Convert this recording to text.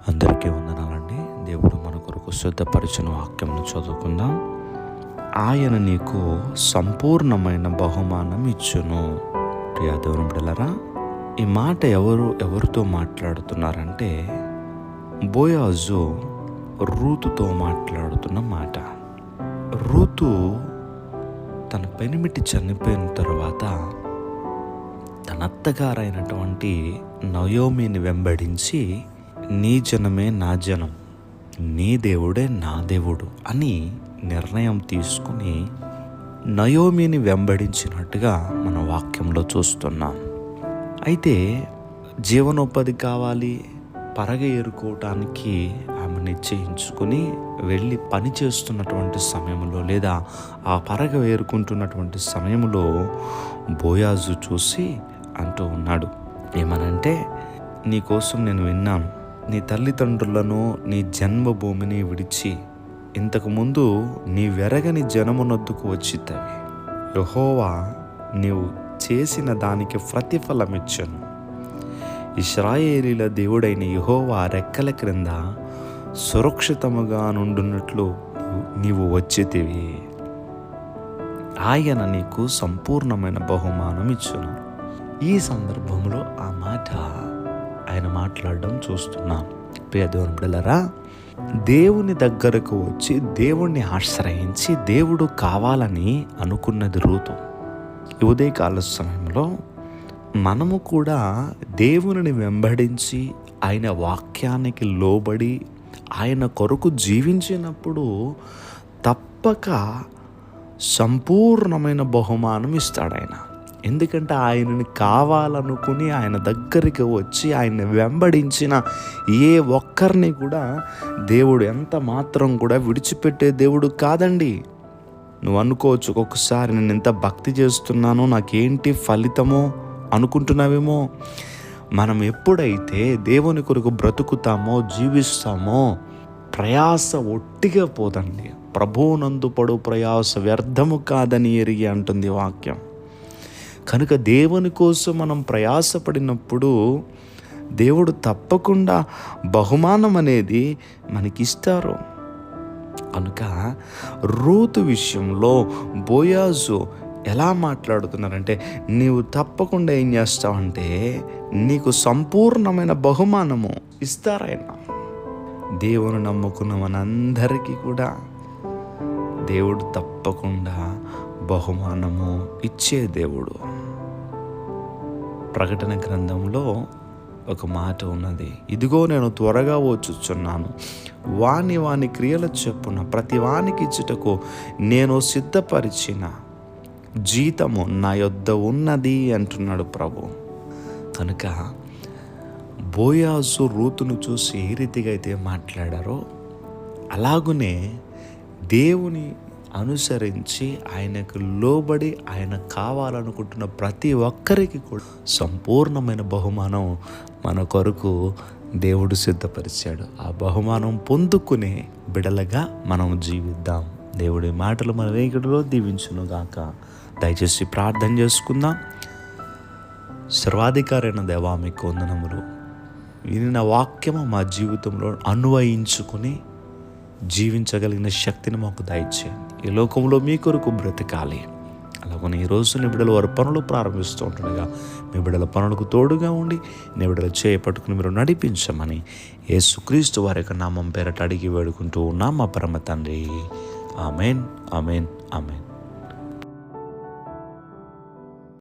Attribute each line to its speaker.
Speaker 1: అందరికీ వందనాలండి. దేవుడు మన కొరకు సిద్ధపరిచిన వాక్యంను చదువుకుందాం. ఆయన నీకు సంపూర్ణమైన బహుమానం ఇచ్చును. ప్రియా దేవుని బిడ్డలారా, ఈ మాట ఎవరితో మాట్లాడుతున్నారంటే బోయాజు రూతుతో మాట్లాడుతున్న మాట. రూతు తన పెనిమిటి చనిపోయిన తర్వాత తన అత్తగారైనటువంటి నయోమిని వెంబడించి నీ జనమే నా జనం, నీ దేవుడే నా దేవుడు అని నిర్ణయం తీసుకుని నయోమిని వెంబడించినట్టుగా మన వాక్యంలో చూస్తున్నాం. అయితే జీవనోపాధి కావాలి, పరగ ఏరుకోవటానికి ఆమె నిశ్చయించుకుని వెళ్ళి పని చేస్తున్నటువంటి సమయంలో లేదా ఆ పరగ ఏరుకుంటున్నటువంటి సమయంలో బోయాజు చూసి అంటూ ఉన్నాడు, ఏమనంటే, నీకోసం నేను విన్నాను, నీ తల్లిదండ్రులను నీ జన్మభూమిని విడిచి ఇంతకుముందు నీ వెరగని జనమునొద్దుకు వచ్చిద్దవి. యెహోవా నీవు చేసిన దానికి ప్రతిఫలమిచ్చను. ఇశ్రాయేలీల దేవుడైన యెహోవా రెక్కల క్రింద సురక్షితముగా నుండున్నట్లు నీవు వచ్చితివి. ఆయన నీకు సంపూర్ణమైన బహుమానం ఇచ్చును. ఈ సందర్భంలో ఆ మాట ఆయన మాట్లాడడం చూస్తున్నాం. ప్రియ దేవుని బిడ్డలారా, దేవుని దగ్గరకు వచ్చి దేవుణ్ణి ఆశ్రయించి దేవుడు కావాలని అనుకున్నది రూతు. ఈ ఉదయకాల సమయంలో మనము కూడా దేవుని వెంబడించి ఆయన వాక్యానికి లోబడి ఆయన కొరకు జీవించినప్పుడు తప్పక సంపూర్ణమైన బహుమానం ఇస్తాడు ఆయన. ఎందుకంటే ఆయనని కావాలనుకుని ఆయన దగ్గరికి వచ్చి ఆయన్ని వెంబడించిన ఏ ఒక్కరిని కూడా దేవుడు ఎంత మాత్రం కూడా విడిచిపెట్టే దేవుడు కాదండి. నువ్వు అనుకోవచ్చు, ఒక్కొక్కసారి నేను ఎంత భక్తి చేస్తున్నానో నాకేంటి ఫలితమో అనుకుంటున్నావేమో. మనం ఎప్పుడైతే దేవుని కొరకు బ్రతుకుతామో జీవిస్తామో ప్రయాస ఒట్టిగా పోదండి. ప్రభువునందు పడు ప్రయాస వ్యర్థము కాదని ఎరిగి అంటుంది వాక్యం. కనుక దేవుని కోసం మనం ప్రయాసపడినప్పుడు దేవుడు తప్పకుండా బహుమానం అనేది మనకిస్తారు. కనుక రూతు విషయంలో బోయాజు ఎలా మాట్లాడుతున్నారంటే, నీవు తప్పకుండా ఏం చేస్తావంటే నీకు సంపూర్ణమైన బహుమానము ఇస్తారాయన. దేవుని నమ్ముకున్న మనందరికీ కూడా దేవుడు తప్పకుండా బహుమానము ఇచ్చే దేవుడు. ప్రకటన గ్రంథంలో ఒక మాట ఉన్నది, ఇదిగో నేను త్వరగా వచ్చుచున్నాను, వాని క్రియల చొప్పున ప్రతి వానికి ఇచ్చుటకు నేను సిద్ధపరిచిన జీతము నా యొద్ద ఉన్నది అంటున్నాడు ప్రభు. కనుక బోయాజు రూతును చూసి ఏ రీతిగా అయితే మాట్లాడారో అలాగునే దేవుని అనుసరించి ఆయనకు లోబడి ఆయన కావాలనుకుంటున్న ప్రతి ఒక్కరికి కూడా సంపూర్ణమైన బహుమానం మన కొరకు దేవుడు సిద్ధపరిచాడు. ఆ బహుమానం పొందుకునే బిడలగా మనం జీవిద్దాం. దేవుడి మాటలు మన వేగడలో దీవించునుగాక. దయచేసి ప్రార్థన చేసుకుందాం. సర్వాధికారైన దేవా, మీకు వందనములు. వినిన వాక్యము మా జీవితంలో అన్వయించుకుని జీవించగలిగిన శక్తిని మాకు దయచేయండి. ఈ లోకంలో మీ కొరకు బ్రతకాలి. అలాగని ఈరోజు నీ బిడ్డలు వారి పనులు ప్రారంభిస్తూ ఉంటుండగా మీ బిడ్డల పనులకు తోడుగా ఉండి నీ బిడ్డలు చేపట్టుకుని మీరు నడిపించమని యేసుక్రీస్తు వారి యొక్క నామం పేరట అడిగి వేడుకుంటూ ఉన్నాం మా పరమ తండ్రి. Amen, amen, amen.